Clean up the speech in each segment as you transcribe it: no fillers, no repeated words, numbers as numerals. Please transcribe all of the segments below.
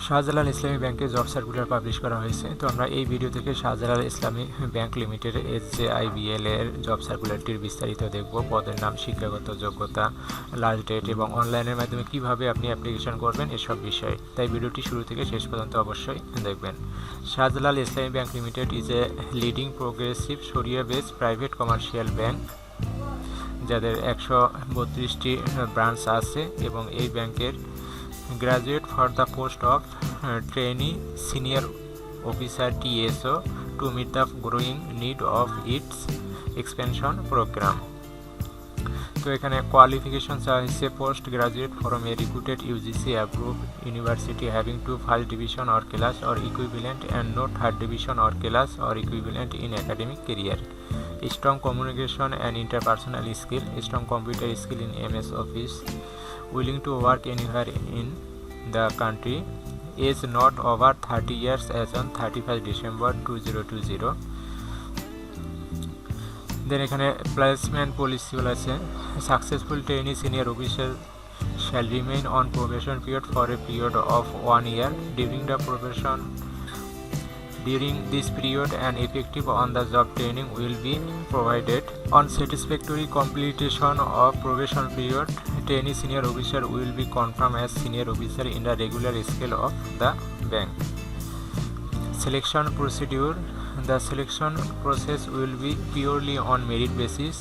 শাহজালাল ইসলামী ব্যাংকে job circular publish করা হয়েছে। তো আমরা এই ভিডিও থেকে শাহজালাল ইসলামী ব্যাংক লিমিটেড SJIBL এর জব সার্কুলারটির বিস্তারিত দেখব। পদের নাম, শিক্ষাগত যোগ্যতা, লাস্ট ডেট এবং অনলাইনের মাধ্যমে কিভাবে আপনি অ্যাপ্লিকেশন করবেন এসব বিষয়। তাই ভিডিওটি শুরু থেকে শেষ পর্যন্ত অবশ্যই দেখবেন। শাহজালাল ইসলামী bank limited is a leading progressive শরিয়া বেসড প্রাইভেট কমার্শিয়াল ব্যাংক, যাদের 132টি ব্রাঞ্চ আছে এবং এই ব্যাংকের graduate for the post of trainee senior officer TSO to meet the growing need of its expansion program. তো এখানে কোয়ালিফিকেশন চাওয়া হয়েছে post graduate from a reputed UGC approved university having to first division or class or equivalent and no third division or class or equivalent in academic career. Strong communication and interpersonal skill, strong computer skill in MS Office, willing to work anywhere in the country, age not over 30 years as on 31st December 2020. Then এখানে placement policy বলা আছে, successful trainee senior officer shall remain on probation period for a period of 1 year. During this period, an effective on-the-job training will be provided. On satisfactory completion of probation period, trainee senior officer will be confirmed as senior officer in the regular scale of the bank. Selection procedure. The selection process will be purely on merit basis.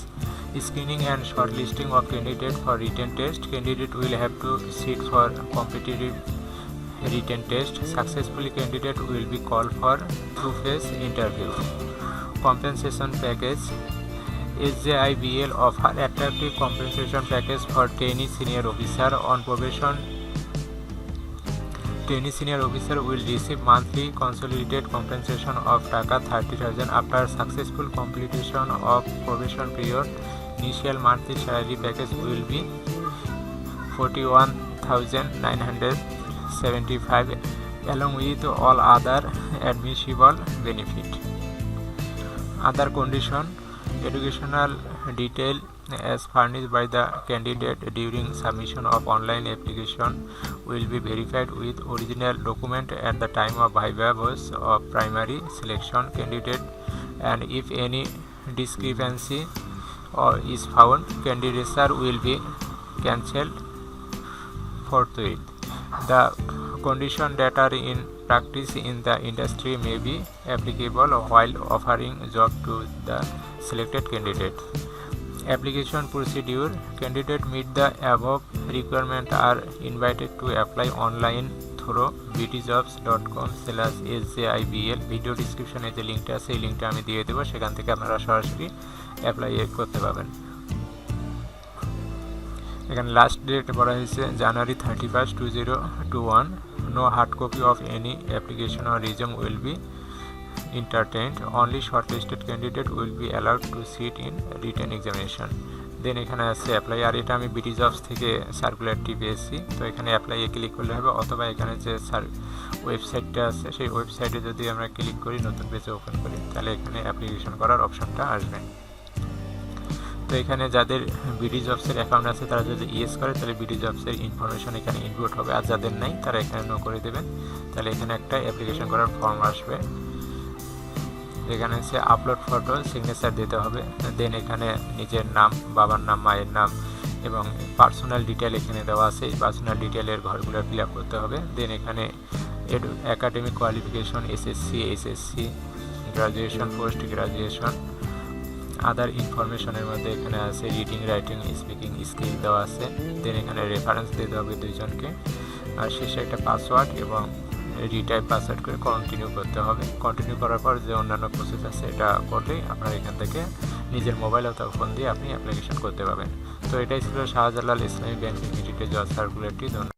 Screening and shortlisting of candidate for written test. Candidate will have to sit for competitive written test. Successful candidate will be called for two-phase interview. Compensation package. SJIBL offer attractive compensation package for trainee senior officer on probation. Trainee senior officer will receive monthly consolidated compensation of Taka 30,000 after successful completion of probation period. Initial monthly salary package will be 41,975 along with all other admissible benefit. Other condition, educational detail as furnished by the candidate during submission of online application will be verified with original document at the time of viva voce of primary selection candidate, and if any discrepancy is found, candidature will be cancelled forthwith. The condition that are in practice in the industry may be applicable while offering job to the selected candidate. Application procedure. Candidate meet the above requirement are invited to apply online through btjobs.com/sjibl. Video ডিসক্রিপশনে যে লিঙ্কটা আছে এই লিঙ্কটা আমি দিয়ে দেবো, সেখান থেকে আপনারা সরাসরি অ্যাপ্লাই করতে পারবেন। এখানে লাস্ট ডেট বলা হয়েছে January 31st, 2021. No hard copy of any application or resume will be entertained. Only shortlisted candidate will be allowed to sit in written examination. দেন এখানে আছে অ্যাপ্লাই, আর এটা আমি বিটি জবস থেকে সার্কুলারটি পেয়েছি। তো এখানে অ্যাপ্লাইয়ে ক্লিক করলে হবে, অথবা এখানে যে ওয়েবসাইটটা আছে সেই ওয়েবসাইটে যদি আমরা ক্লিক করি, নতুন পেজে ওপেন করি, তাহলে এখানে অ্যাপ্লিকেশন করার অপশনটা আসবে। তো এখানে যাদের বিডি জবসের অ্যাকাউন্ট আছে তারা যদি ইয়েস করে তাহলে বিডি জবসের ইনফরমেশন এখানে ইনপুট হবে, আর যাদের নাই তারা এখানে নো করে দেবেন। তাহলে এখানে একটা অ্যাপ্লিকেশন করার ফর্ম আসবে, এখানে হচ্ছে আপলোড ফটো, সিগনেচার দিতে হবে। দেন এখানে নিজের নাম, বাবার নাম, মায়ের নাম এবং পার্সোনাল ডিটেল এখানে দেওয়া আছে, এই পার্সোনাল ডিটেলের ঘরগুলো ফিল আপ করতে হবে। দেন এখানে academic qualification SSC, HSC, graduation, post graduation, other ইনফরমেশনের মধ্যে এখানে আছে রিডিং, রাইটিং, স্পিকিং স্কিল দেওয়া আছে। দেন এখানে রেফারেন্স দিতে হবে দুইজনকে, আর শেষে একটা পাসওয়ার্ড এবং রিটাইপ পাসওয়ার্ড করে কন্টিনিউ করতে হবে। কন্টিনিউ করার পর যে অন্যান্য প্রসেস আছে এটা করলেই আপনার এখান থেকে নিজের মোবাইল অথবা ফোন দিয়ে আপনি অ্যাপ্লিকেশন করতে পারবেন। তো এটাই ছিল শাহজালাল ইসলামী ব্যাংক লিমিটেডের জব সার্কুলারটি। ধন্যবাদ।